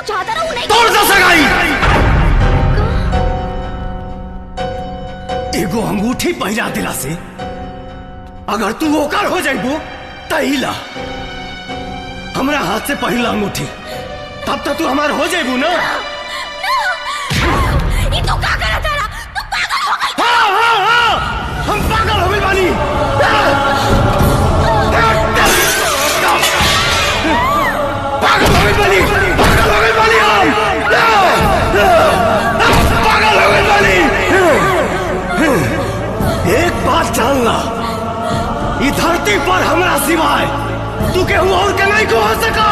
चाहता रहा नहीं तोड़ दो सगाई। एगो अंगूठी पहिरा दिला से अगर तू ओकर हो जाइबो तहिला हमरा हाथ से पहिला अंगूठी तब तक तू हमार हो जाइबू ना। ये तो क्या करा तारा? तू पागल हो गई। हाँ हाँ हाँ हम पागल हो गई बानी। पागल हो गई बानी। पागल हो गई बानी हम पागल हो गई बानी। एक बात जानना इस धरती पर हमरा सिवाय तू केहू और के नहीं को हो सका।